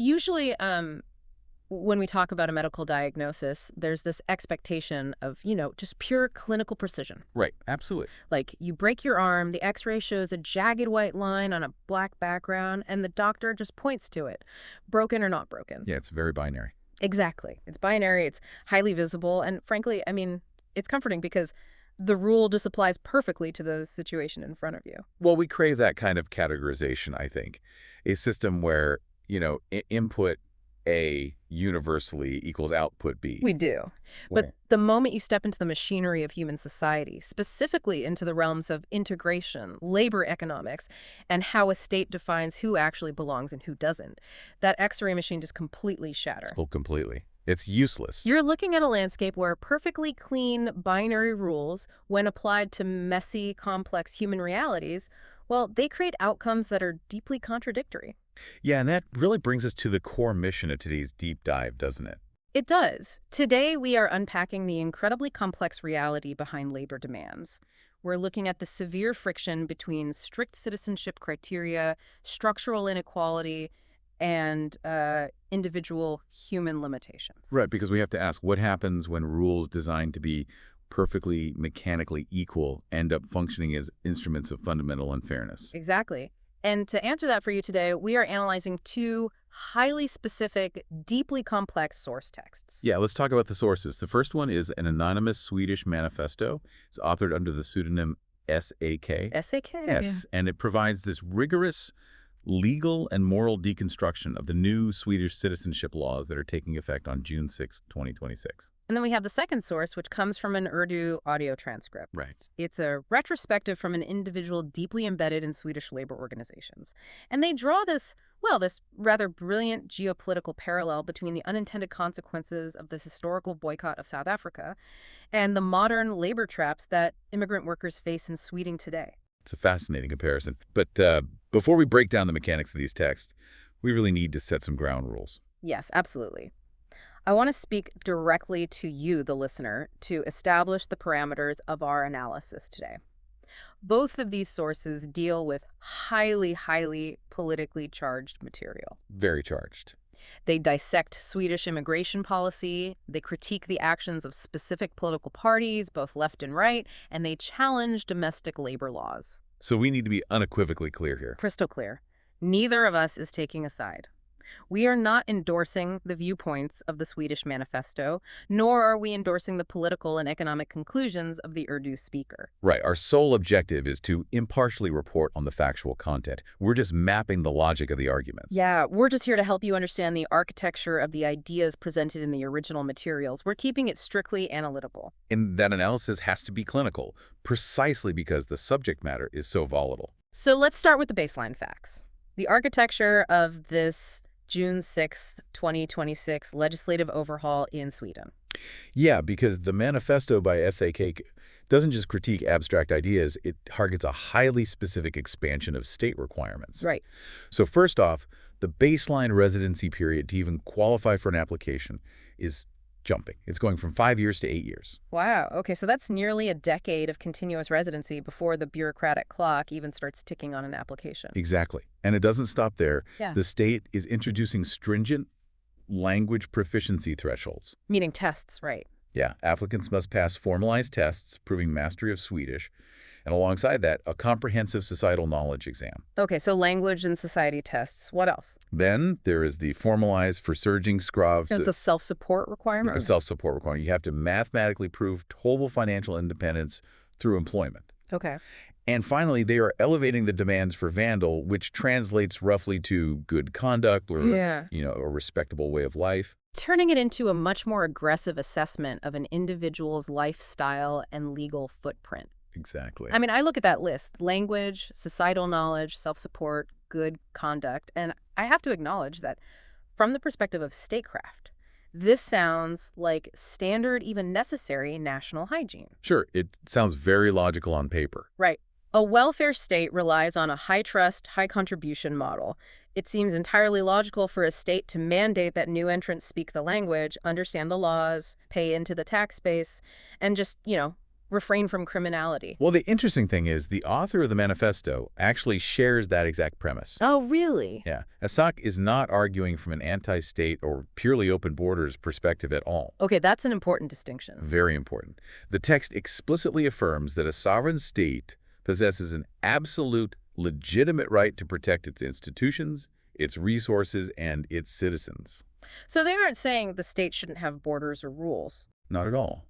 Usually, when we talk about a medical diagnosis, there's this expectation of, just pure clinical precision. Right, absolutely. Like, you break your arm, the x-ray shows a jagged white line on a black background, and the doctor just points to it, broken or not broken. Yeah, it's very binary. Exactly. It's binary, it's highly visible, and frankly, I mean, it's comforting because the rule just applies perfectly to the situation in front of you. Well, we crave that kind of categorization, I think. A system where, input A universally equals output B. We do. But the moment you step into the machinery of human society, specifically into the realms of integration, labor economics, and how a state defines who actually belongs and who doesn't, that X-ray machine just completely shatters. Oh, completely. It's useless. You're looking at a landscape where perfectly clean binary rules, when applied to messy, complex human realities, well, they create outcomes that are deeply contradictory. Yeah, and that really brings us to the core mission of today's deep dive, doesn't it? It does. Today, we are unpacking the incredibly complex reality behind labor demands. We're looking at the severe friction between strict citizenship criteria, structural inequality, and individual human limitations. Right, because we have to ask what happens when rules designed to be perfectly mechanically equal end up functioning as instruments of fundamental unfairness. Exactly. And to answer that for you today, we are analyzing two highly specific, deeply complex source texts. Yeah, let's talk about the sources. The first one is an anonymous Swedish manifesto. It's authored under the pseudonym S.A.K. S.A.K.? Yes, and it provides this rigorous legal and moral deconstruction of the new Swedish citizenship laws that are taking effect on June 6, 2026. And then we have the second source, which comes from an Urdu audio transcript. Right. It's a retrospective from an individual deeply embedded in Swedish labor organizations. And they draw this rather brilliant geopolitical parallel between the unintended consequences of the historical boycott of South Africa and the modern labor traps that immigrant workers face in Sweden today. It's a fascinating comparison. But before we break down the mechanics of these texts, we really need to set some ground rules. Yes, absolutely. I want to speak directly to you, the listener, to establish the parameters of our analysis today. Both of these sources deal with highly, highly politically charged material. Very charged. They dissect Swedish immigration policy, they critique the actions of specific political parties, both left and right, and they challenge domestic labor laws. So we need to be unequivocally clear here. Crystal clear. Neither of us is taking a side. We are not endorsing the viewpoints of the Swedish manifesto, nor are we endorsing the political and economic conclusions of the Urdu speaker. Right. Our sole objective is to impartially report on the factual content. We're just mapping the logic of the arguments. Yeah, we're just here to help you understand the architecture of the ideas presented in the original materials. We're keeping it strictly analytical. And that analysis has to be clinical, precisely because the subject matter is so volatile. So let's start with the baseline facts. The architecture of this June 6th, 2026 legislative overhaul in Sweden. Yeah, because the manifesto by S.A.K. doesn't just critique abstract ideas, it targets a highly specific expansion of state requirements. Right. So first off, the baseline residency period to even qualify for an application is jumping. It's going from 5 years to 8 years. Wow. Okay, so that's nearly a decade of continuous residency before the bureaucratic clock even starts ticking on an application. Exactly. And it doesn't stop there. Yeah. The state is introducing stringent language proficiency thresholds. Meaning tests, right. Yeah, applicants must pass formalized tests proving mastery of Swedish, and alongside that, a comprehensive societal knowledge exam. Okay, so language and society tests. What else? Then there is the formalized Försörjningskrav. It's a self-support requirement? A self-support requirement. You have to mathematically prove total financial independence through employment. Okay. And finally, they are elevating the demands for Vandal, which translates roughly to good conduct or, a respectable way of life. Turning it into a much more aggressive assessment of an individual's lifestyle and legal footprint. Exactly. I mean, I look at that list: language, societal knowledge, self-support, good conduct, and I have to acknowledge that from the perspective of statecraft, this sounds like standard, even necessary national hygiene. Sure, it sounds very logical on paper. Right. A welfare state relies on a high-trust, high-contribution model. It seems entirely logical for a state to mandate that new entrants speak the language, understand the laws, pay into the tax base, and just, refrain from criminality. Well, the interesting thing is the author of the manifesto actually shares that exact premise. Oh, really? Yeah, Assak is not arguing from an anti-state or purely open borders perspective at all. Okay, that's an important distinction. Very important. The text explicitly affirms that a sovereign state possesses an absolute, legitimate right to protect its institutions, its resources, and its citizens. So they aren't saying the state shouldn't have borders or rules. Not at all.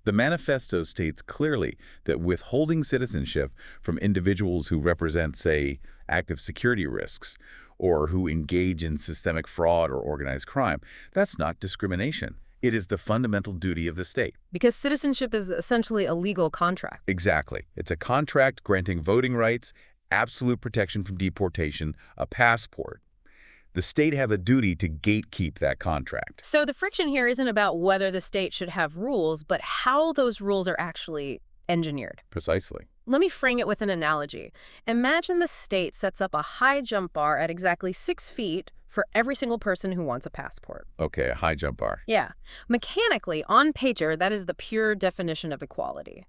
The manifesto states clearly that withholding citizenship from individuals who represent, say, active security risks or who engage in systemic fraud or organized crime, that's not discrimination. It is the fundamental duty of the state. Because citizenship is essentially a legal contract. Exactly. It's a contract granting voting rights, absolute protection from deportation, a passport. The state have a duty to gatekeep that contract. So the friction here isn't about whether the state should have rules, but how those rules are actually engineered. Precisely. Let me frame it with an analogy. Imagine the state sets up a high jump bar at exactly 6 feet for every single person who wants a passport. Okay, a high jump bar. Yeah. Mechanically, on paper, that is the pure definition of equality.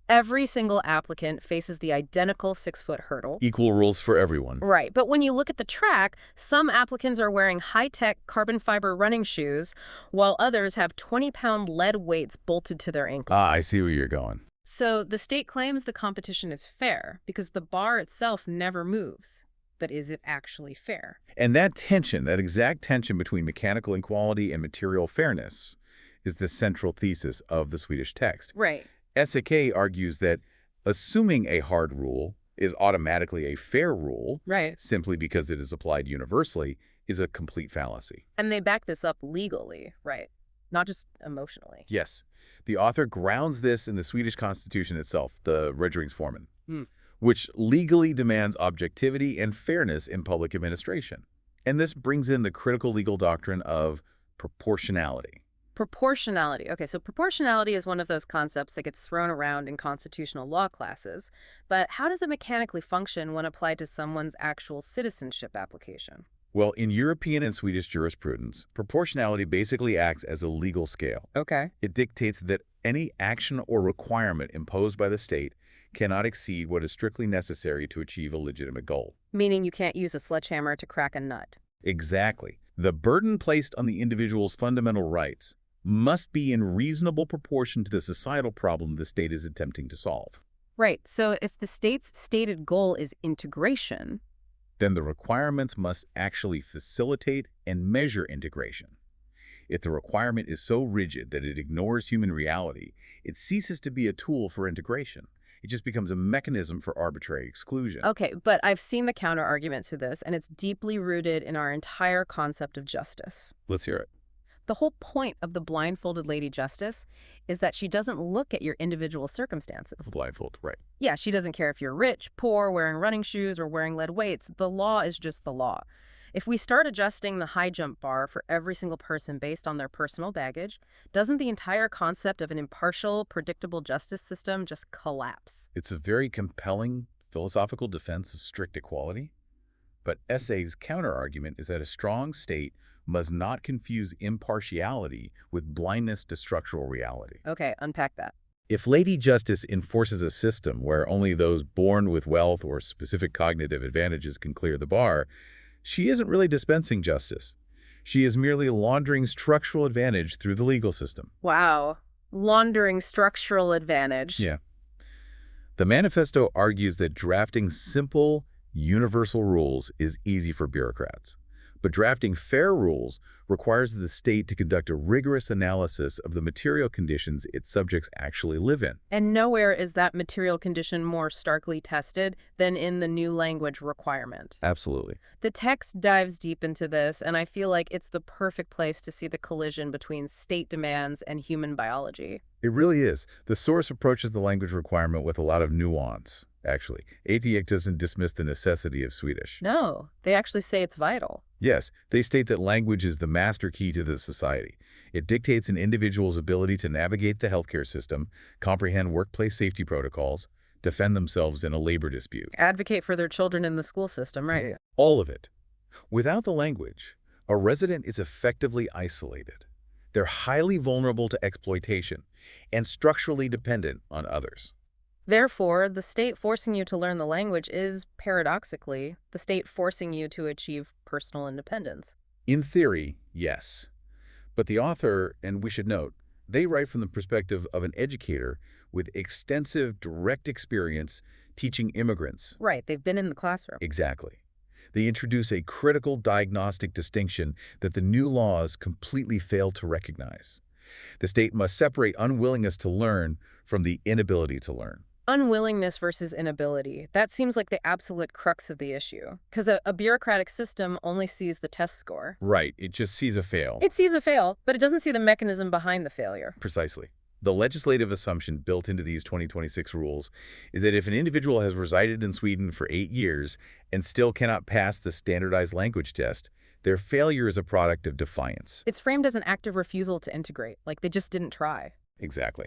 Every single applicant faces the identical 6-foot hurdle. Equal rules for everyone. Right, but when you look at the track, some applicants are wearing high-tech carbon fiber running shoes, while others have 20-pound lead weights bolted to their ankles. Ah, I see where you're going. So the state claims the competition is fair because the bar itself never moves. But is it actually fair? And that tension, that exact tension between mechanical equality and material fairness, is the central thesis of the Swedish text. Right. SAK argues that assuming a hard rule is automatically a fair rule, Right. simply because it is applied universally, is a complete fallacy. And they back this up legally, right? Not just emotionally. Yes, the author grounds this in the Swedish constitution itself, the Regeringsformen, which legally demands objectivity and fairness in public administration. And this brings in the critical legal doctrine of proportionality. Proportionality. Okay, so proportionality is one of those concepts that gets thrown around in constitutional law classes. But how does it mechanically function when applied to someone's actual citizenship application? Well, in European and Swedish jurisprudence, proportionality basically acts as a legal scale. Okay. It dictates that any action or requirement imposed by the state cannot exceed what is strictly necessary to achieve a legitimate goal. Meaning you can't use a sledgehammer to crack a nut. Exactly. The burden placed on the individual's fundamental rights must be in reasonable proportion to the societal problem the state is attempting to solve. Right, so if the state's stated goal is integration, Then the requirements must actually facilitate and measure integration. If the requirement is so rigid that it ignores human reality, it ceases to be a tool for integration. It just becomes a mechanism for arbitrary exclusion. okay, but I've seen the counter-argument to this, and it's deeply rooted in our entire concept of justice. Let's hear it. The whole point of the blindfolded Lady Justice is that she doesn't look at your individual circumstances. Blindfold, right. Yeah, she doesn't care if you're rich, poor, wearing running shoes, or wearing lead weights. The law is just the law. If we start adjusting the high jump bar for every single person based on their personal baggage, doesn't the entire concept of an impartial, predictable justice system just collapse? It's a very compelling philosophical defense of strict equality. But SA's counterargument is that a strong state must not confuse impartiality with blindness to structural reality. Okay, unpack that. If Lady Justice enforces a system where only those born with wealth or specific cognitive advantages can clear the bar, she isn't really dispensing justice. She is merely laundering structural advantage through the legal system. Wow. Laundering structural advantage. Yeah. The manifesto argues that drafting simple, universal rules is easy for bureaucrats. But drafting fair rules requires the state to conduct a rigorous analysis of the material conditions its subjects actually live in. And nowhere is that material condition more starkly tested than in the new language requirement. Absolutely. The text dives deep into this, and I feel like it's the perfect place to see the collision between state demands and human biology. It really is. The source approaches the language requirement with a lot of nuance, actually. ATIEC doesn't dismiss the necessity of Swedish. No, they actually say it's vital. Yes, they state that language is the master key to the society. It dictates an individual's ability to navigate the healthcare system, comprehend workplace safety protocols, defend themselves in a labor dispute. Advocate for their children in the school system, right? All of it. Without the language, a resident is effectively isolated. They're highly vulnerable to exploitation and structurally dependent on others. Therefore, the state forcing you to learn the language is, paradoxically, the state forcing you to achieve personal independence. In theory, yes. But the author, and we should note, they write from the perspective of an educator with extensive direct experience teaching immigrants. Right, they've been in the classroom. Exactly. They introduce a critical diagnostic distinction that the new laws completely fail to recognize. The state must separate unwillingness to learn from the inability to learn. Unwillingness versus inability. That seems like the absolute crux of the issue. Because a bureaucratic system only sees the test score. Right, it just sees a fail. It sees a fail, but it doesn't see the mechanism behind the failure. Precisely. The legislative assumption built into these 2026 rules is that if an individual has resided in Sweden for 8 years and still cannot pass the standardized language test, their failure is a product of defiance. It's framed as an active refusal to integrate, like they just didn't try. Exactly.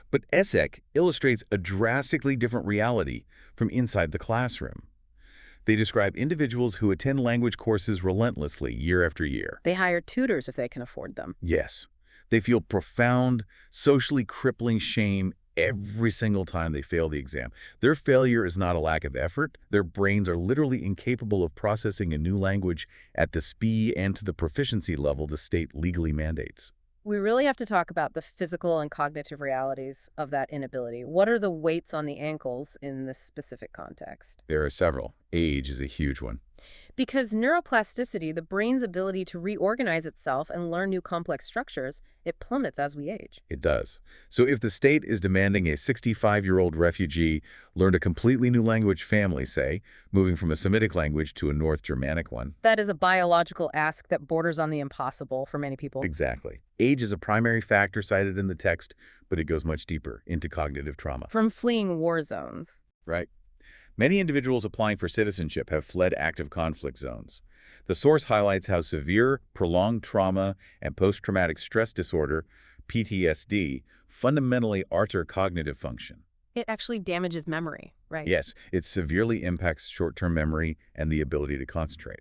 But ESSEC illustrates a drastically different reality from inside the classroom. They describe individuals who attend language courses relentlessly year after year. They hire tutors if they can afford them. Yes. They feel profound, socially crippling shame every single time they fail the exam. Their failure is not a lack of effort. Their brains are literally incapable of processing a new language at the speed and to the proficiency level the state legally mandates. We really have to talk about the physical and cognitive realities of that inability. What are the weights on the ankles in this specific context? There are several. Age is a huge one. Because neuroplasticity, the brain's ability to reorganize itself and learn new complex structures, it plummets as we age. It does. So if the state is demanding a 65-year-old refugee learn a completely new language family, say, moving from a Semitic language to a North Germanic one. That is a biological ask that borders on the impossible for many people. Exactly. Age is a primary factor cited in the text, but it goes much deeper into cognitive trauma. From fleeing war zones. Right. Many individuals applying for citizenship have fled active conflict zones. The source highlights how severe, prolonged trauma and post-traumatic stress disorder, PTSD, fundamentally alter cognitive function. It actually damages memory, right? Yes, it severely impacts short-term memory and the ability to concentrate.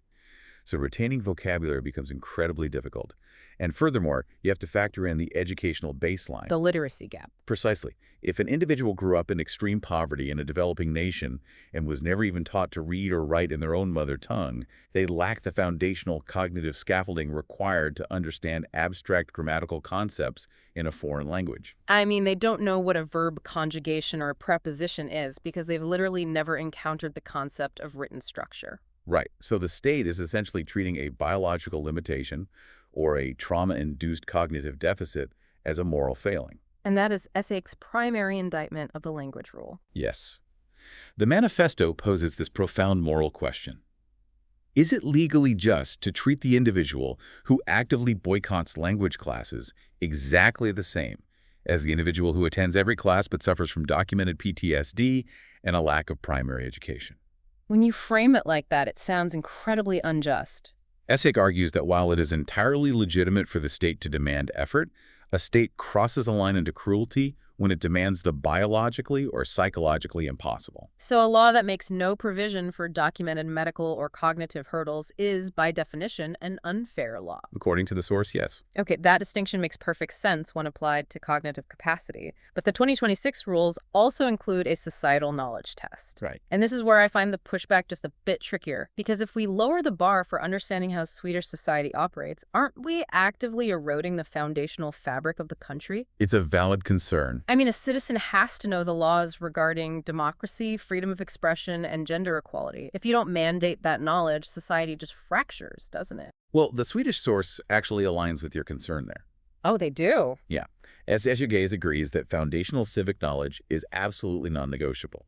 So retaining vocabulary becomes incredibly difficult. And furthermore, you have to factor in the educational baseline. The literacy gap. Precisely. If an individual grew up in extreme poverty in a developing nation and was never even taught to read or write in their own mother tongue, they lack the foundational cognitive scaffolding required to understand abstract grammatical concepts in a foreign language. I mean, they don't know what a verb conjugation or a preposition is because they've literally never encountered the concept of written structure. Right. So the state is essentially treating a biological limitation or a trauma-induced cognitive deficit as a moral failing. And that is ESSEC's primary indictment of the language rule. Yes. The manifesto poses this profound moral question. Is it legally just to treat the individual who actively boycotts language classes exactly the same as the individual who attends every class but suffers from documented PTSD and a lack of primary education? When you frame it like that, it sounds incredibly unjust. ESSEC argues that while it is entirely legitimate for the state to demand effort, a state crosses a line into cruelty when it demands the biologically or psychologically impossible. So a law that makes no provision for documented medical or cognitive hurdles is, by definition, an unfair law. According to the source, yes. Okay, that distinction makes perfect sense when applied to cognitive capacity. But the 2026 rules also include a societal knowledge test. Right. And this is where I find the pushback just a bit trickier. Because if we lower the bar for understanding how Swedish society operates, aren't we actively eroding the foundational fabric of the country? It's a valid concern. I mean, a citizen has to know the laws regarding democracy, freedom of expression, and gender equality. If you don't mandate that knowledge, society just fractures, doesn't it? Well, the Swedish source actually aligns with your concern there. Oh, they do? Yeah. SSUGAze agrees that foundational civic knowledge is absolutely non-negotiable.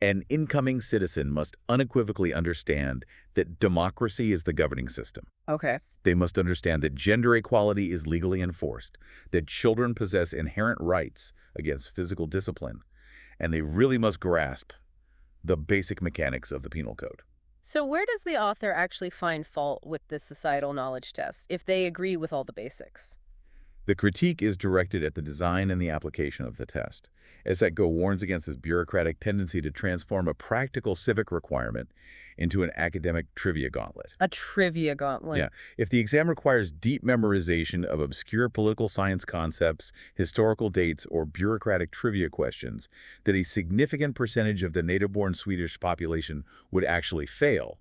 An incoming citizen must unequivocally understand that democracy is the governing system. Okay. They must understand that gender equality is legally enforced, that children possess inherent rights against physical discipline, and they really must grasp the basic mechanics of the penal code. So where does the author actually find fault with this societal knowledge test, if they agree with all the basics? The critique is directed at the design and the application of the test. SETGO warns against this bureaucratic tendency to transform a practical civic requirement into an academic trivia gauntlet. A trivia gauntlet. Yeah, if the exam requires deep memorization of obscure political science concepts, historical dates, or bureaucratic trivia questions, that a significant percentage of the native-born Swedish population would actually fail,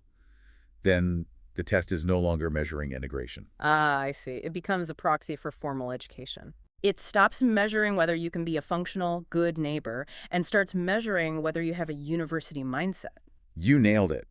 then the test is no longer measuring integration. Ah, I see. It becomes a proxy for formal education. It stops measuring whether you can be a functional, good neighbor and starts measuring whether you have a university mindset. You nailed it.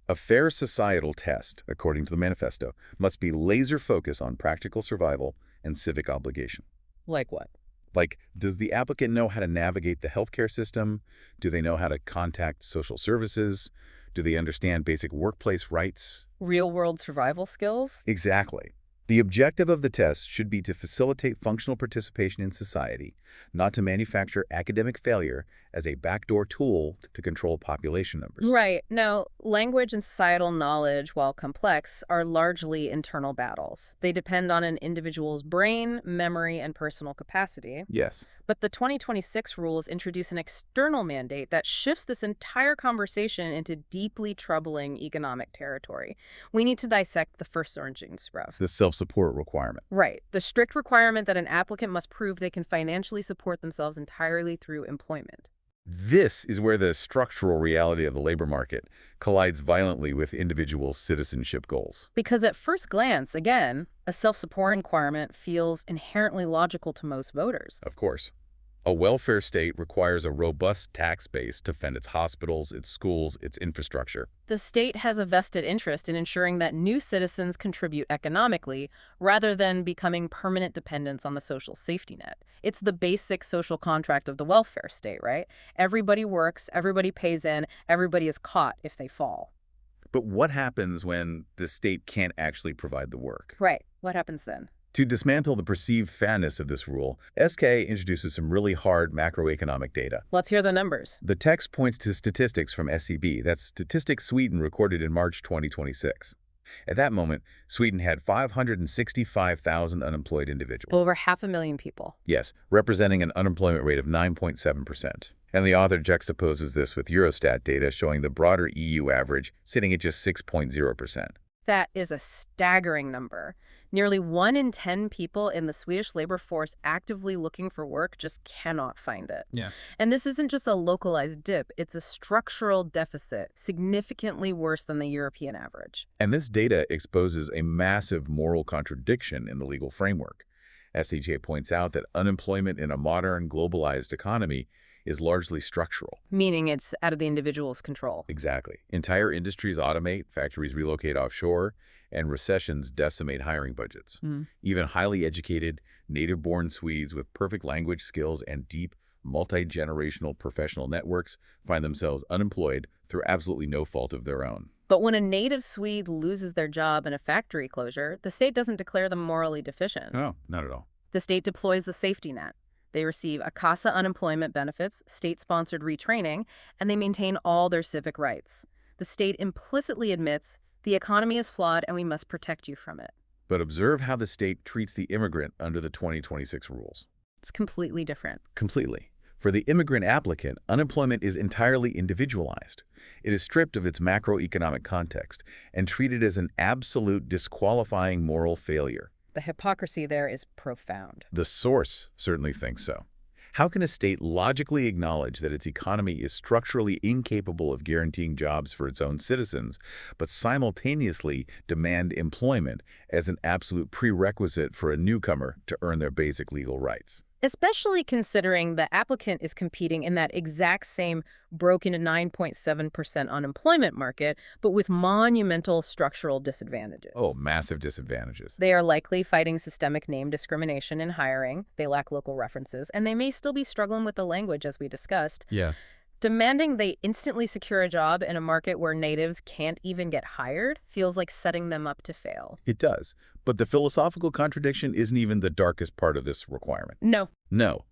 A fair societal test, according to the manifesto, must be laser-focused on practical survival and civic obligation. Like what? Like, does the applicant know how to navigate the healthcare system? Do they know how to contact social services? Do they understand basic workplace rights? Real-world survival skills? Exactly. The objective of the test should be to facilitate functional participation in society, not to manufacture academic failure as a backdoor tool to control population numbers. Right. Now, language and societal knowledge, while complex, are largely internal battles. They depend on an individual's brain, memory, and personal capacity. Yes. But the 2026 rules introduce an external mandate that shifts this entire conversation into deeply troubling economic territory. We need to dissect the first origins, Rev. The self-support requirement. Right. The strict requirement that an applicant must prove they can financially support themselves entirely through employment. This is where the structural reality of the labor market collides violently with individual citizenship goals. Because at first glance, again, a self-support requirement feels inherently logical to most voters. Of course. A welfare state requires a robust tax base to fund its hospitals, its schools, its infrastructure. The state has a vested interest in ensuring that new citizens contribute economically rather than becoming permanent dependents on the social safety net. It's the basic social contract of the welfare state, right? Everybody works, everybody pays in, everybody is caught if they fall. But what happens when the state can't actually provide the work? Right. What happens then? To dismantle the perceived fairness of this rule, SK introduces some really hard macroeconomic data. Let's hear the numbers. The text points to statistics from SCB, that's Statistics Sweden, recorded in March 2026. At that moment, Sweden had 565,000 unemployed individuals. Over 500,000 people. Yes, representing an unemployment rate of 9.7%. And the author juxtaposes this with Eurostat data showing the broader EU average sitting at just 6.0%. That is a staggering number. Nearly 1 in 10 people in the Swedish labor force actively looking for work just cannot find it. Yeah. And this isn't just a localized dip, it's a structural deficit, significantly worse than the European average. And this data exposes a massive moral contradiction in the legal framework. SEJ points out that unemployment in a modern, globalized economy is largely structural. Meaning it's out of the individual's control. Exactly. Entire industries automate, factories relocate offshore, and recessions decimate hiring budgets. Even highly educated, native-born Swedes with perfect language skills and deep, multi-generational professional networks find themselves unemployed through absolutely no fault of their own. But when a native Swede loses their job in a factory closure, the state doesn't declare them morally deficient. No, not at all. The state deploys the safety net. They receive ACASA unemployment benefits, state-sponsored retraining, and they maintain all their civic rights. The state implicitly admits the economy is flawed and we must protect you from it. But observe how the state treats the immigrant under the 2026 rules. It's completely different. Completely. For the immigrant applicant, unemployment is entirely individualized. It is stripped of its macroeconomic context and treated as an absolute disqualifying moral failure. The hypocrisy there is profound. The source certainly thinks so. How can a state logically acknowledge that its economy is structurally incapable of guaranteeing jobs for its own citizens, but simultaneously demand employment as an absolute prerequisite for a newcomer to earn their basic legal rights? Especially considering the applicant is competing in that exact same broken 9.7% unemployment market, but with monumental structural disadvantages. Oh, massive disadvantages. They are likely fighting systemic name discrimination in hiring, they lack local references, and they may still be struggling with the language, as we discussed. Yeah. Demanding they instantly secure a job in a market where natives can't even get hired feels like setting them up to fail. It does. But the philosophical contradiction isn't even the darkest part of this requirement. No. No.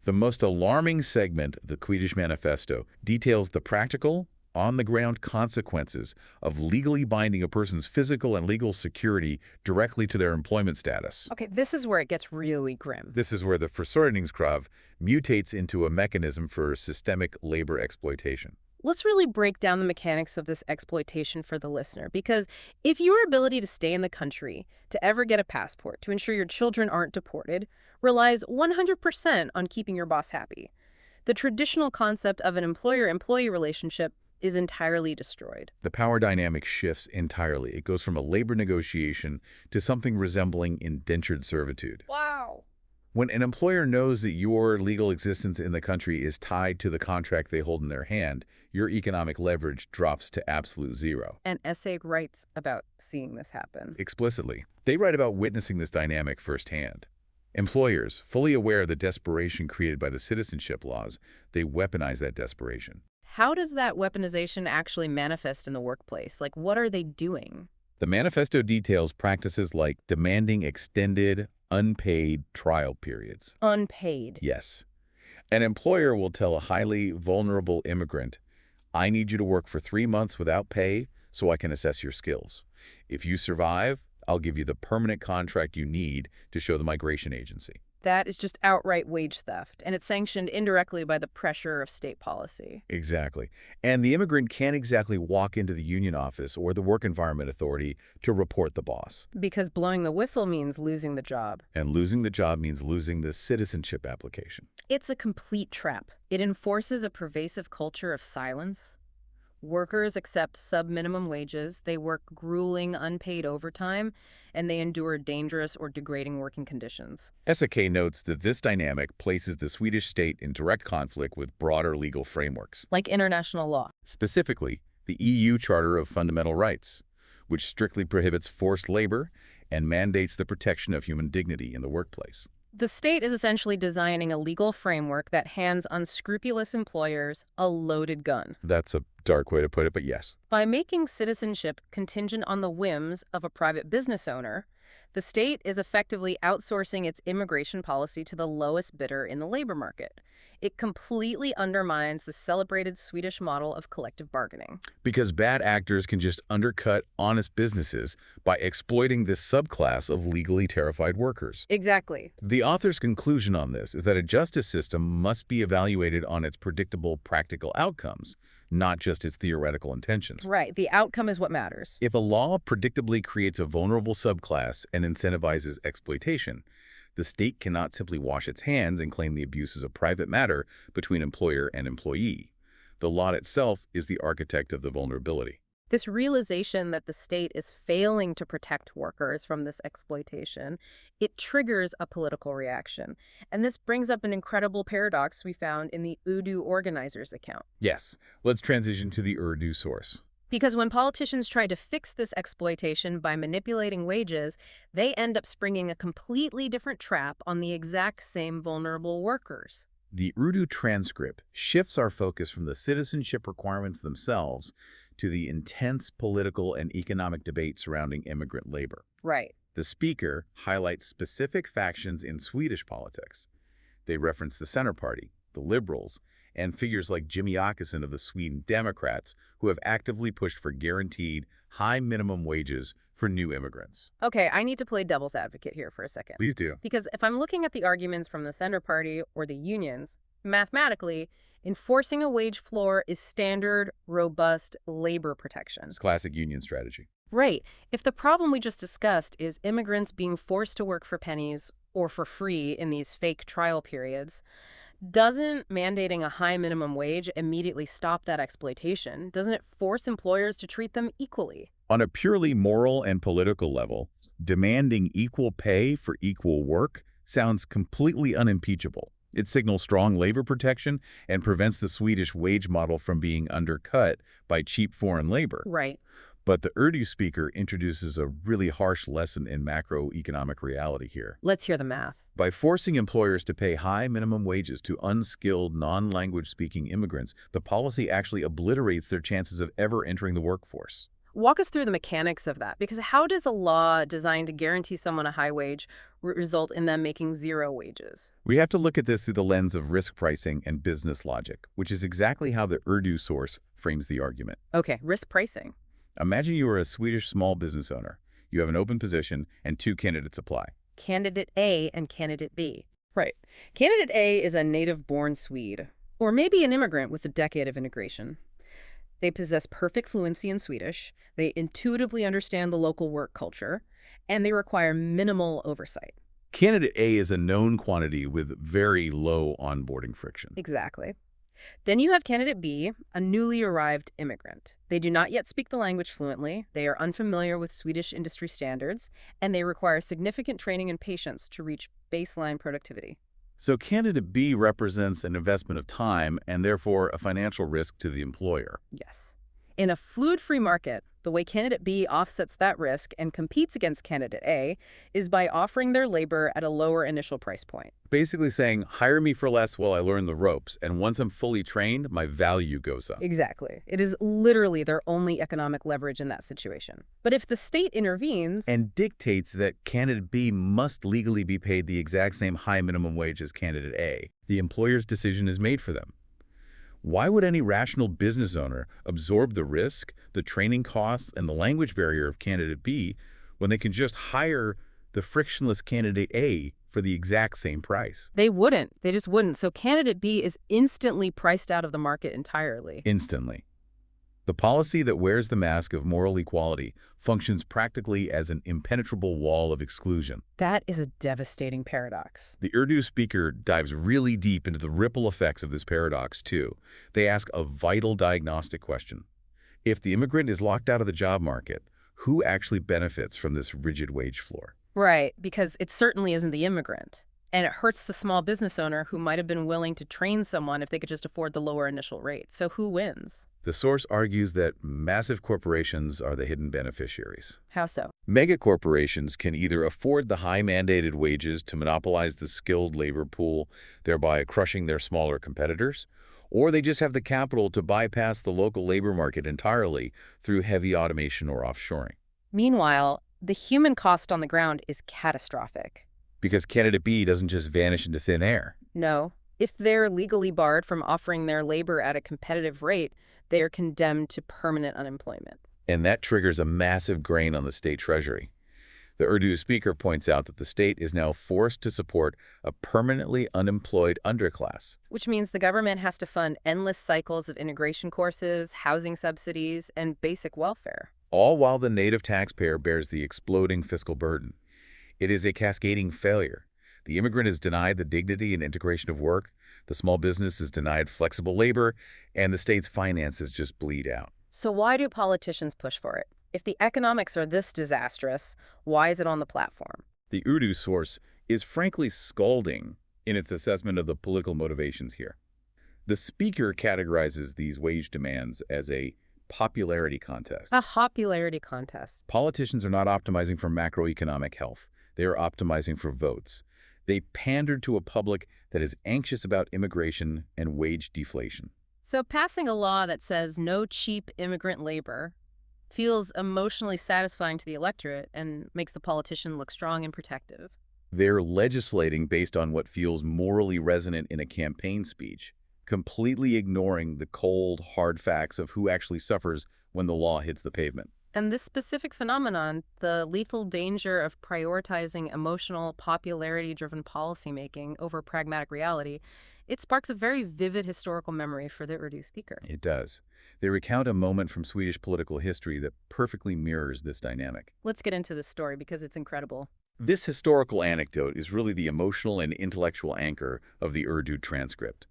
The most alarming segment of the Swedish manifesto details the practical, on-the-ground consequences of legally binding a person's physical and legal security directly to their employment status. Okay, this is where it gets really grim. This is where the Försörjningskrav mutates into a mechanism for systemic labor exploitation. Let's really break down the mechanics of this exploitation for the listener, because if your ability to stay in the country, to ever get a passport, to ensure your children aren't deported, relies 100% on keeping your boss happy, the traditional concept of an employer-employee relationship is entirely destroyed. The power dynamic shifts entirely. It goes from a labor negotiation to something resembling indentured servitude. Wow. When an employer knows that your legal existence in the country is tied to the contract they hold in their hand, your economic leverage drops to absolute zero. And essay writes about seeing this happen. Explicitly, they write about witnessing this dynamic firsthand. Employers, fully aware of the desperation created by the citizenship laws, they weaponize that desperation. How does that weaponization actually manifest in the workplace? Like, what are they doing? The manifesto details practices like demanding extended, unpaid trial periods. Unpaid. Yes. An employer will tell a highly vulnerable immigrant, I need you to work for 3 months without pay so I can assess your skills. If you survive, I'll give you the permanent contract you need to show the migration agency. That is just outright wage theft, and it's sanctioned indirectly by the pressure of state policy. Exactly. And the immigrant can't exactly walk into the union office or the work environment authority to report the boss. Because blowing the whistle means losing the job. And losing the job means losing the citizenship application. It's a complete trap. It enforces a pervasive culture of silence. Workers accept sub-minimum wages, they work grueling unpaid overtime, and they endure dangerous or degrading working conditions. SAK notes that this dynamic places the Swedish state in direct conflict with broader legal frameworks. Like international law. Specifically, the EU Charter of Fundamental Rights, which strictly prohibits forced labor and mandates the protection of human dignity in the workplace. The state is essentially designing a legal framework that hands unscrupulous employers a loaded gun. That's a dark way to put it, but yes. By making citizenship contingent on the whims of a private business owner, the state is effectively outsourcing its immigration policy to the lowest bidder in the labor market. It completely undermines the celebrated Swedish model of collective bargaining. Because bad actors can just undercut honest businesses by exploiting this subclass of legally terrified workers. Exactly. The author's conclusion on this is that a justice system must be evaluated on its predictable practical outcomes, not just its theoretical intentions. Right. The outcome is what matters. If a law predictably creates a vulnerable subclass and incentivizes exploitation, the state cannot simply wash its hands and claim the abuse as a private matter between employer and employee. The law itself is the architect of the vulnerability. This realization that the state is failing to protect workers from this exploitation, it triggers a political reaction. And this brings up an incredible paradox we found in the Urdu organizer's account. Yes, let's transition to the Urdu source. Because when politicians try to fix this exploitation by manipulating wages, they end up springing a completely different trap on the exact same vulnerable workers. The Urdu transcript shifts our focus from the citizenship requirements themselves to the intense political and economic debate surrounding immigrant labor. Right. The speaker highlights specific factions in Swedish politics. They reference the Center Party, the Liberals, and figures like Jimmy Åkesson of the Sweden Democrats, who have actively pushed for guaranteed high minimum wages for new immigrants. Okay, I need to play devil's advocate here for a second. Please do. Because if I'm looking at the arguments from the Center Party or the unions, mathematically, enforcing a wage floor is standard, robust labor protection. It's classic union strategy. Right. If the problem we just discussed is immigrants being forced to work for pennies or for free in these fake trial periods, doesn't mandating a high minimum wage immediately stop that exploitation? Doesn't it force employers to treat them equally? On a purely moral and political level, demanding equal pay for equal work sounds completely unimpeachable. It signals strong labor protection and prevents the Swedish wage model from being undercut by cheap foreign labor. Right. But the Urdu speaker introduces a really harsh lesson in macroeconomic reality here. Let's hear the math. By forcing employers to pay high minimum wages to unskilled, non-language speaking immigrants, the policy actually obliterates their chances of ever entering the workforce. Walk us through the mechanics of that, because how does a law designed to guarantee someone a high wage result in them making zero wages? We have to look at this through the lens of risk pricing and business logic, which is exactly how the Urdu source frames the argument. Okay, risk pricing. Imagine you are a Swedish small business owner. You have an open position and two candidates apply. Candidate A and candidate B. Right. Candidate A is a native-born Swede, or maybe an immigrant with a decade of integration. They possess perfect fluency in Swedish, they intuitively understand the local work culture, and they require minimal oversight. Candidate A is a known quantity with very low onboarding friction. Exactly. Then you have candidate B, a newly arrived immigrant. They do not yet speak the language fluently, they are unfamiliar with Swedish industry standards, and they require significant training and patience to reach baseline productivity. So candidate B represents an investment of time and therefore a financial risk to the employer. Yes. In a fluid free market, the way candidate B offsets that risk and competes against candidate A is by offering their labor at a lower initial price point. Basically saying, hire me for less while I learn the ropes, and once I'm fully trained, my value goes up. Exactly. It is literally their only economic leverage in that situation. But if the state intervenes And dictates that candidate B must legally be paid the exact same high minimum wage as candidate A, the employer's decision is made for them. Why would any rational business owner absorb the risk, the training costs, and the language barrier of candidate B when they can just hire the frictionless candidate A for the exact same price? they wouldn't. They just wouldn't. So candidate B is instantly priced out of the market entirely. Instantly. The policy that wears the mask of moral equality functions practically as an impenetrable wall of exclusion. That is a devastating paradox. The Urdu speaker dives really deep into the ripple effects of this paradox, too. They ask a vital diagnostic question. If the immigrant is locked out of the job market, who actually benefits from this rigid wage floor? Right, because it certainly isn't the immigrant. And it hurts the small business owner who might have been willing to train someone if they could just afford the lower initial rate. So who wins? The source argues that massive corporations are the hidden beneficiaries. How so? Mega corporations can either afford the high mandated wages to monopolize the skilled labor pool, thereby crushing their smaller competitors, or they just have the capital to bypass the local labor market entirely through heavy automation or offshoring. Meanwhile, the human cost on the ground is catastrophic. Because candidate B doesn't just vanish into thin air. No, if they're legally barred from offering their labor at a competitive rate, they are condemned to permanent unemployment. And that triggers a massive drain on the state treasury. The Urdu speaker points out that the state is now forced to support a permanently unemployed underclass. Which means the government has to fund endless cycles of integration courses, housing subsidies, and basic welfare. All while the native taxpayer bears the exploding fiscal burden. It is a cascading failure. The immigrant is denied the dignity and integration of work, the small business is denied flexible labor, and the state's finances just bleed out. So why do politicians push for it? If the economics are this disastrous, why is it on the platform? The Urdu source is frankly scalding in its assessment of the political motivations here. The speaker categorizes these wage demands as a popularity contest. A popularity contest. Politicians are not optimizing for macroeconomic health. They are optimizing for votes. They pander to a public that is anxious about immigration and wage deflation. So passing a law that says no cheap immigrant labor feels emotionally satisfying to the electorate and makes the politician look strong and protective. They're legislating based on what feels morally resonant in a campaign speech, completely ignoring the cold, hard facts of who actually suffers when the law hits the pavement. And this specific phenomenon, the lethal danger of prioritizing emotional, popularity-driven policymaking over pragmatic reality, it sparks a very vivid historical memory for the Urdu speaker. It does. They recount a moment from Swedish political history that perfectly mirrors this dynamic. Let's get into this story because it's incredible. This historical anecdote is really the emotional and intellectual anchor of the Urdu transcript.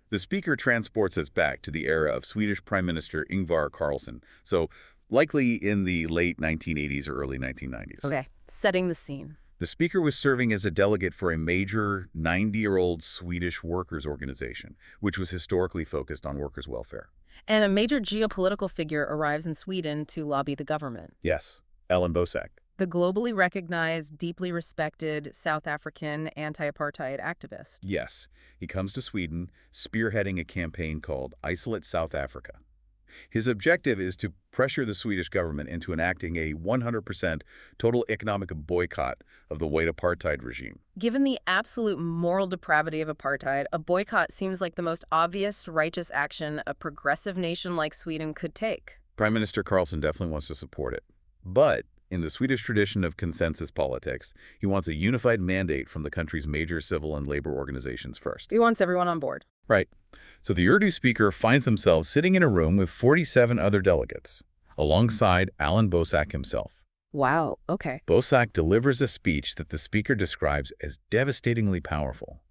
The speaker transports us back to the era of Swedish Prime Minister Ingvar Carlsson, so likely in the late 1980s or early 1990s. Okay, setting the scene. The speaker was serving as a delegate for a major 90-year-old Swedish workers' organization, which was historically focused on workers' welfare. And a major geopolitical figure arrives in Sweden to lobby the government. Yes, Ellen Bosak. The globally recognized, deeply respected South African anti-apartheid activist. Yes, he comes to Sweden spearheading a campaign called Isolate South Africa. His objective is to pressure the Swedish government into enacting a 100% total economic boycott of the white apartheid regime. Given the absolute moral depravity of apartheid, a boycott seems like the most obvious, righteous action a progressive nation like Sweden could take. Prime Minister Carlson definitely wants to support it. But in the Swedish tradition of consensus politics, he wants a unified mandate from the country's major civil and labor organizations first. He wants everyone on board. Right. So the Urdu speaker finds himself sitting in a room with 47 other delegates, alongside Alan Boesak himself. Wow, okay. Boesak delivers a speech that the speaker describes as devastatingly powerful.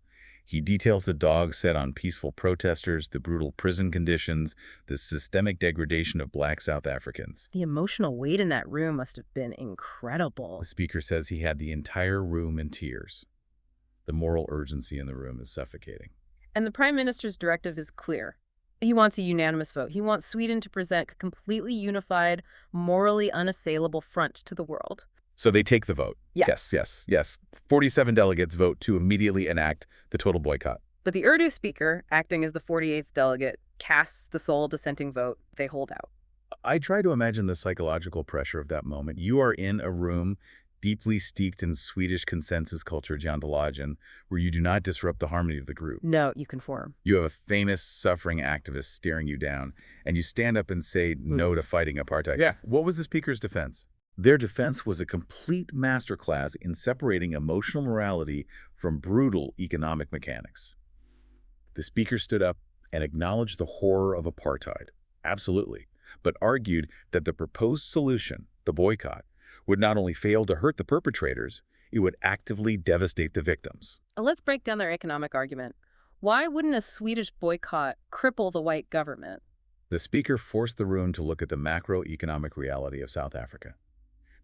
He details the dogs set on peaceful protesters, the brutal prison conditions, the systemic degradation of black South Africans. The emotional weight in that room must have been incredible. The speaker says he had the entire room in tears. The moral urgency in the room is suffocating. And the Prime Minister's directive is clear. He wants a unanimous vote. He wants Sweden to present a completely unified, morally unassailable front to the world. So they take the vote. Yeah. Yes. 47 delegates vote to immediately enact the total boycott. But the Urdu speaker, acting as the 48th delegate, casts the sole dissenting vote. They hold out. I try to imagine the psychological pressure of that moment. You are in a room deeply steeped in Swedish consensus culture, Jantelagen, where you do not disrupt the harmony of the group. No, you conform. You have a famous suffering activist staring you down, and you stand up and say no to fighting apartheid. Yeah. What was the speaker's defense? Their defense was a complete masterclass in separating emotional morality from brutal economic mechanics. The speaker stood up and acknowledged the horror of apartheid, absolutely, but argued that the proposed solution, the boycott, would not only fail to hurt the perpetrators, it would actively devastate the victims. Let's break down their economic argument. Why wouldn't a Swedish boycott cripple the white government? The speaker forced the room to look at the macroeconomic reality of South Africa.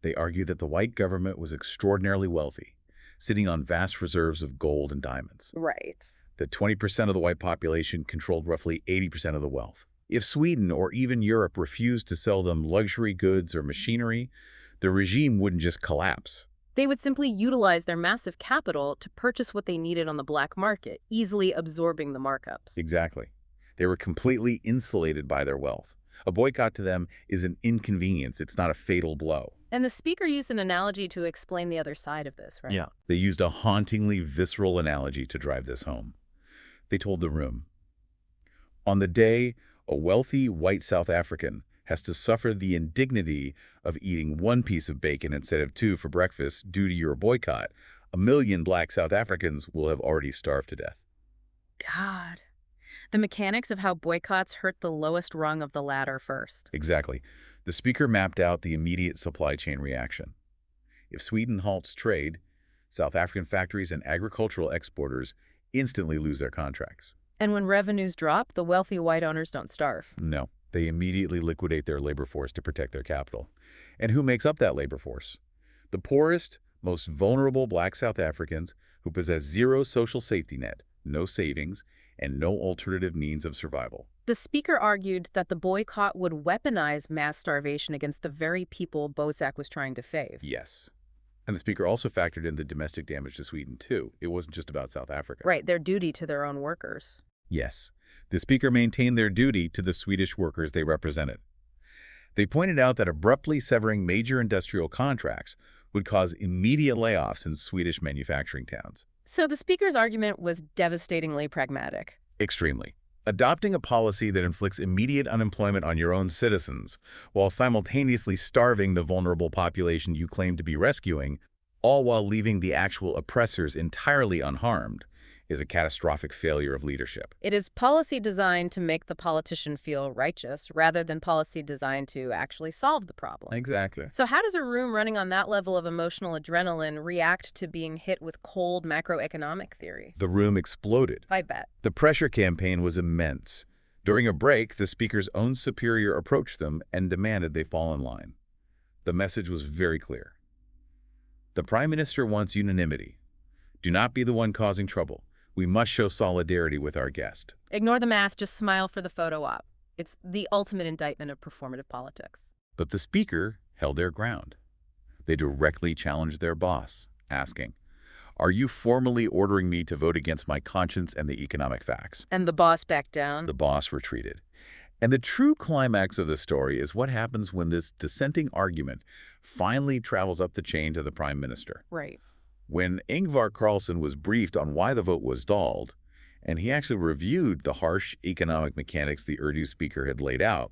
They argued that the white government was extraordinarily wealthy, sitting on vast reserves of gold and diamonds. Right. That 20% of the white population controlled roughly 80% of the wealth. If Sweden or even Europe refused to sell them luxury goods or machinery, the regime wouldn't just collapse. They would simply utilize their massive capital to purchase what they needed on the black market, easily absorbing the markups. Exactly. They were completely insulated by their wealth. A boycott to them is an inconvenience. It's not a fatal blow. And the speaker used an analogy to explain the other side of this, right? Yeah. They used a hauntingly visceral analogy to drive this home. They told the room, on the day a wealthy white South African has to suffer the indignity of eating one piece of bacon instead of two for breakfast due to your boycott, 1 million black South Africans will have already starved to death. God. The mechanics of how boycotts hurt the lowest rung of the ladder first. Exactly. The speaker mapped out the immediate supply chain reaction. If Sweden halts trade, South African factories and agricultural exporters instantly lose their contracts. And when revenues drop, the wealthy white owners don't starve. No. They immediately liquidate their labor force to protect their capital. And who makes up that labor force? The poorest, most vulnerable black South Africans who possess zero social safety net, no savings, and no alternative means of survival. The speaker argued that the boycott would weaponize mass starvation against the very people Boesak was trying to save. Yes. And the speaker also factored in the domestic damage to Sweden, too. It wasn't just about South Africa. Right, their duty to their own workers. Yes. The speaker maintained their duty to the Swedish workers they represented. They pointed out that abruptly severing major industrial contracts would cause immediate layoffs in Swedish manufacturing towns. So the speaker's argument was devastatingly pragmatic. Extremely. Adopting a policy that inflicts immediate unemployment on your own citizens while simultaneously starving the vulnerable population you claim to be rescuing, all while leaving the actual oppressors entirely unharmed, is a catastrophic failure of leadership. It is policy designed to make the politician feel righteous rather than policy designed to actually solve the problem. Exactly. So how does a room running on that level of emotional adrenaline react to being hit with cold macroeconomic theory? The room exploded. I bet. The pressure campaign was immense. During a break, the speaker's own superior approached them and demanded they fall in line. The message was very clear. The Prime Minister wants unanimity. Do not be the one causing trouble. We must show solidarity with our guest. Ignore the math, just smile for the photo op. It's the ultimate indictment of performative politics. But the speaker held their ground. They directly challenged their boss, asking, "Are you formally ordering me to vote against my conscience and the economic facts?" And the boss backed down. The boss retreated. And the true climax of the story is what happens when this dissenting argument finally travels up the chain to the prime minister. Right. When Ingvar Carlsson was briefed on why the vote was stalled, and he actually reviewed the harsh economic mechanics the Urdu speaker had laid out,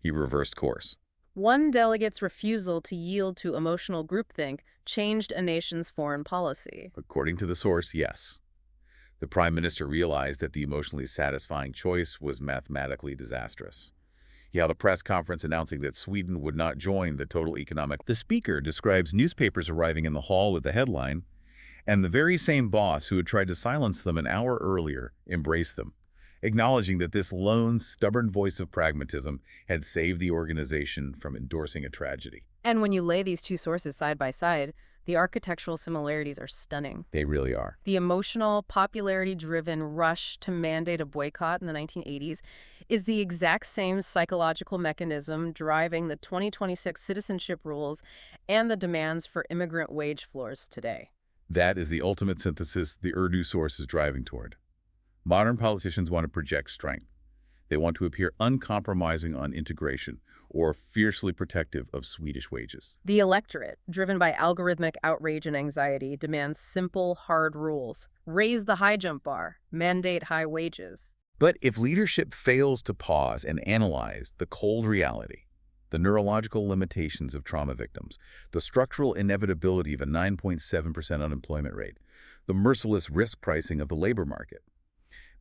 he reversed course. One delegate's refusal to yield to emotional groupthink changed a nation's foreign policy. According to the source, yes. The prime minister realized that the emotionally satisfying choice was mathematically disastrous. He held a press conference announcing that Sweden would not join the total economic. The speaker describes newspapers arriving in the hall with the headline, and the very same boss who had tried to silence them an hour earlier embraced them, acknowledging that this lone, stubborn voice of pragmatism had saved the organization from endorsing a tragedy. And when you lay these two sources side by side, the architectural similarities are stunning. They really are. The emotional, popularity-driven rush to mandate a boycott in the 1980s is the exact same psychological mechanism driving the 2026 citizenship rules and the demands for immigrant wage floors today. That is the ultimate synthesis the Urdu source is driving toward. Modern politicians want to project strength. They want to appear uncompromising on integration or fiercely protective of Swedish wages. The electorate, driven by algorithmic outrage and anxiety, demands simple, hard rules. Raise the high jump bar. Mandate high wages. But if leadership fails to pause and analyze the cold reality, the neurological limitations of trauma victims, the structural inevitability of a 9.7% unemployment rate, the merciless risk pricing of the labor market,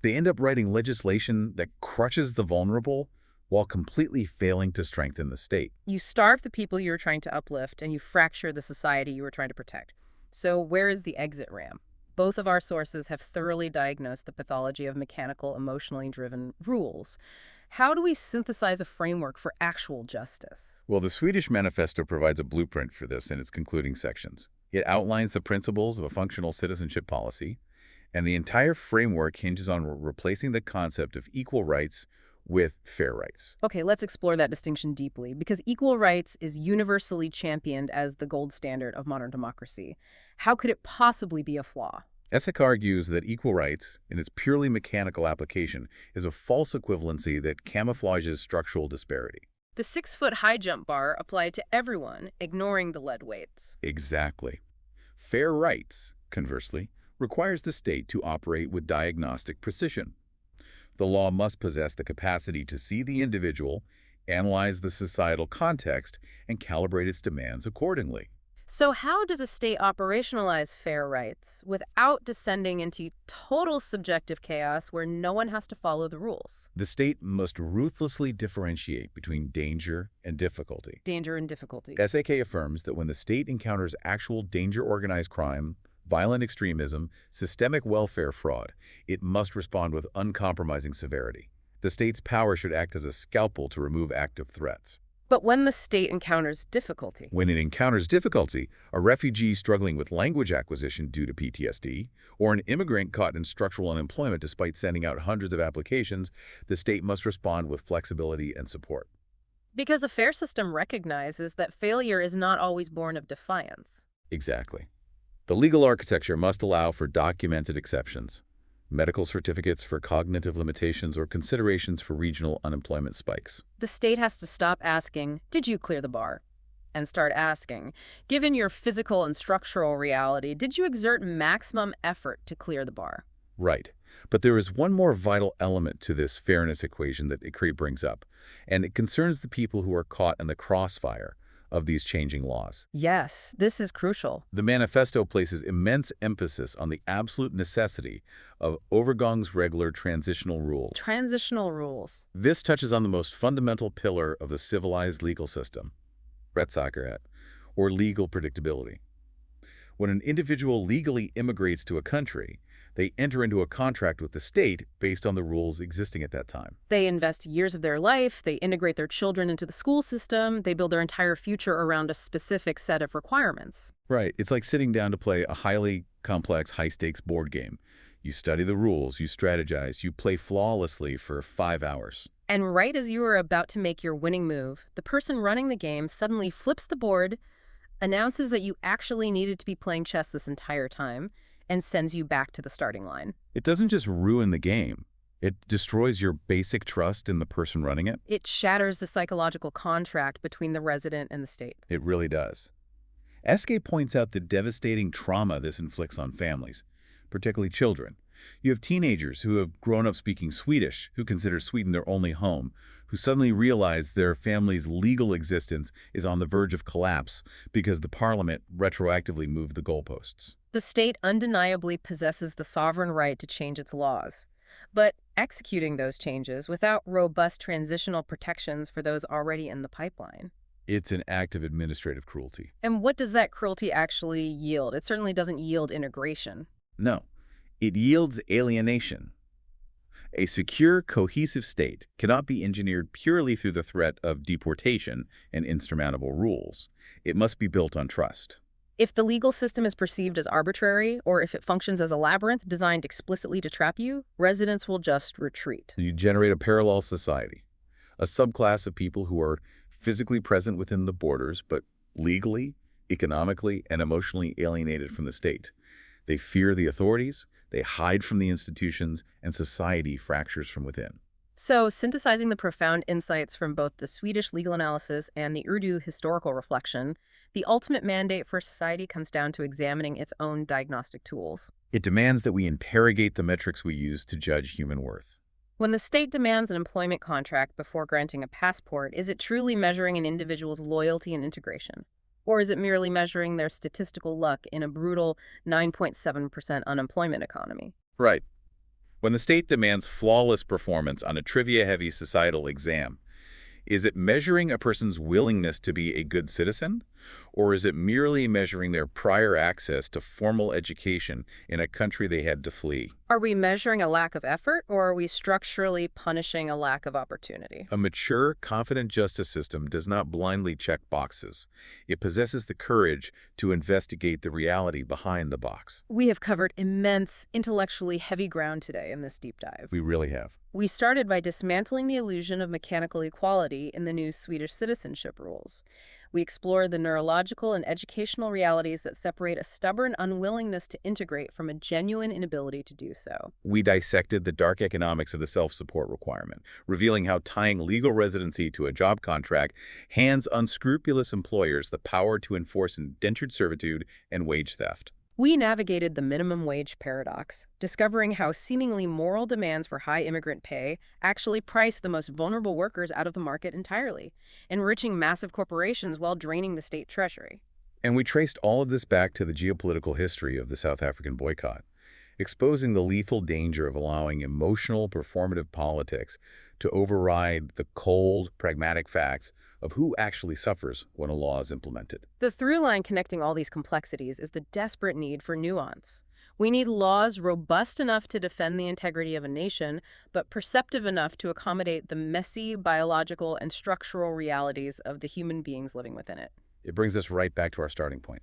they end up writing legislation that crushes the vulnerable while completely failing to strengthen the state. You starve the people you're trying to uplift, and you fracture the society you were trying to protect. So where is the exit ramp? Both of our sources have thoroughly diagnosed the pathology of mechanical, emotionally driven rules. How do we synthesize a framework for actual justice? Well, the Swedish manifesto provides a blueprint for this in its concluding sections. It outlines the principles of a functional citizenship policy, and the entire framework hinges on replacing the concept of equal rights with fair rights. Okay, let's explore that distinction deeply, because equal rights is universally championed as the gold standard of modern democracy. How could it possibly be a flaw? Essek argues that equal rights, in its purely mechanical application, is a false equivalency that camouflages structural disparity. The 6-foot high jump bar applied to everyone, ignoring the lead weights. Exactly. Fair rights, conversely, requires the state to operate with diagnostic precision. The law must possess the capacity to see the individual, analyze the societal context, and calibrate its demands accordingly. So how does a state operationalize fair rights without descending into total subjective chaos where no one has to follow the rules? The state must ruthlessly differentiate between danger and difficulty. Danger and difficulty. SAK affirms that when the state encounters actual danger, organized crime, violent extremism, systemic welfare fraud, it must respond with uncompromising severity. The state's power should act as a scalpel to remove active threats. But when the state encounters difficulty? When it encounters difficulty, a refugee struggling with language acquisition due to PTSD, or an immigrant caught in structural unemployment despite sending out hundreds of applications, the state must respond with flexibility and support. Because a fair system recognizes that failure is not always born of defiance. Exactly. The legal architecture must allow for documented exceptions, medical certificates for cognitive limitations or considerations for regional unemployment spikes. The state has to stop asking, "Did you clear the bar?" and start asking, "Given your physical and structural reality, did you exert maximum effort to clear the bar?" Right. But there is one more vital element to this fairness equation that Ikri brings up, and it concerns the people who are caught in the crossfire of these changing laws. Yes, this is crucial. The manifesto places immense emphasis on the absolute necessity of overgangsregler transitional rules. Transitional rules. This touches on the most fundamental pillar of the civilized legal system, rättssäkerhet, or legal predictability. When an individual legally immigrates to a country, they enter into a contract with the state based on the rules existing at that time. They invest years of their life, they integrate their children into the school system, they build their entire future around a specific set of requirements. Right. It's like sitting down to play a highly complex, high-stakes board game. You study the rules, you strategize, you play flawlessly for 5 hours. And right as you are about to make your winning move, the person running the game suddenly flips the board, announces that you actually needed to be playing chess this entire time, and sends you back to the starting line. It doesn't just ruin the game. It destroys your basic trust in the person running it. It shatters the psychological contract between the resident and the state. It really does. SK points out the devastating trauma this inflicts on families, particularly children. You have teenagers who have grown up speaking Swedish, who consider Sweden their only home, who suddenly realize their family's legal existence is on the verge of collapse because the parliament retroactively moved the goalposts. The state undeniably possesses the sovereign right to change its laws. But executing those changes without robust transitional protections for those already in the pipeline. It's an act of administrative cruelty. And what does that cruelty actually yield? It certainly doesn't yield integration. No, it yields alienation. A secure, cohesive state cannot be engineered purely through the threat of deportation and insurmountable rules. It must be built on trust. If the legal system is perceived as arbitrary, or if it functions as a labyrinth designed explicitly to trap you, residents will just retreat. You generate a parallel society, a subclass of people who are physically present within the borders, but legally, economically, and emotionally alienated from the state. They fear the authorities, they hide from the institutions, and society fractures from within. So, synthesizing the profound insights from both the Swedish legal analysis and the Urdu historical reflection, the ultimate mandate for society comes down to examining its own diagnostic tools. It demands that we interrogate the metrics we use to judge human worth. When the state demands an employment contract before granting a passport, is it truly measuring an individual's loyalty and integration? Or is it merely measuring their statistical luck in a brutal 9.7% unemployment economy? Right. When the state demands flawless performance on a trivia-heavy societal exam, is it measuring a person's willingness to be a good citizen? Or is it merely measuring their prior access to formal education in a country they had to flee? Are we measuring a lack of effort, or are we structurally punishing a lack of opportunity? A mature, confident justice system does not blindly check boxes. It possesses the courage to investigate the reality behind the box. We have covered immense, intellectually heavy ground today in this deep dive. We really have. We started by dismantling the illusion of mechanical equality in the new Swedish citizenship rules. We explored the neurological and educational realities that separate a stubborn unwillingness to integrate from a genuine inability to do so. We dissected the dark economics of the self-support requirement, revealing how tying legal residency to a job contract hands unscrupulous employers the power to enforce indentured servitude and wage theft. We navigated the minimum wage paradox, discovering how seemingly moral demands for high immigrant pay actually price the most vulnerable workers out of the market entirely, enriching massive corporations while draining the state treasury. And we traced all of this back to the geopolitical history of the South African boycott, exposing the lethal danger of allowing emotional, performative politics to override the cold, pragmatic facts of who actually suffers when a law is implemented. The through line connecting all these complexities is the desperate need for nuance. We need laws robust enough to defend the integrity of a nation, but perceptive enough to accommodate the messy biological and structural realities of the human beings living within it. It brings us right back to our starting point,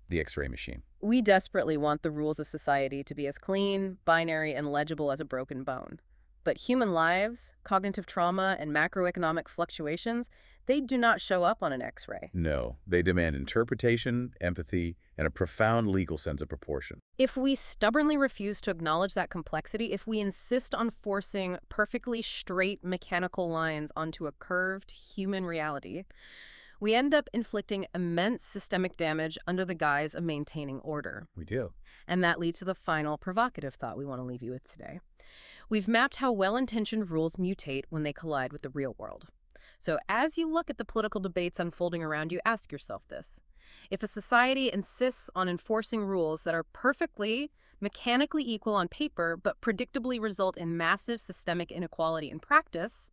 the X-ray machine. We desperately want the rules of society to be as clean, binary, and legible as a broken bone. But human lives, cognitive trauma, and macroeconomic fluctuations, they do not show up on an X-ray. No, they demand interpretation, empathy, and a profound legal sense of proportion. If we stubbornly refuse to acknowledge that complexity, if we insist on forcing perfectly straight mechanical lines onto a curved human reality, we end up inflicting immense systemic damage under the guise of maintaining order. We do. And that leads to the final provocative thought we want to leave you with today. We've mapped how well-intentioned rules mutate when they collide with the real world. So as you look at the political debates unfolding around you, ask yourself this. If a society insists on enforcing rules that are perfectly, mechanically equal on paper, but predictably result in massive systemic inequality in practice,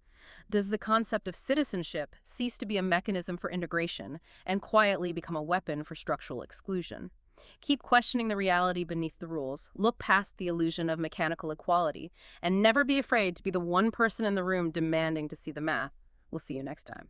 does the concept of citizenship cease to be a mechanism for integration and quietly become a weapon for structural exclusion? Keep questioning the reality beneath the rules, look past the illusion of mechanical equality, and never be afraid to be the one person in the room demanding to see the math. We'll see you next time.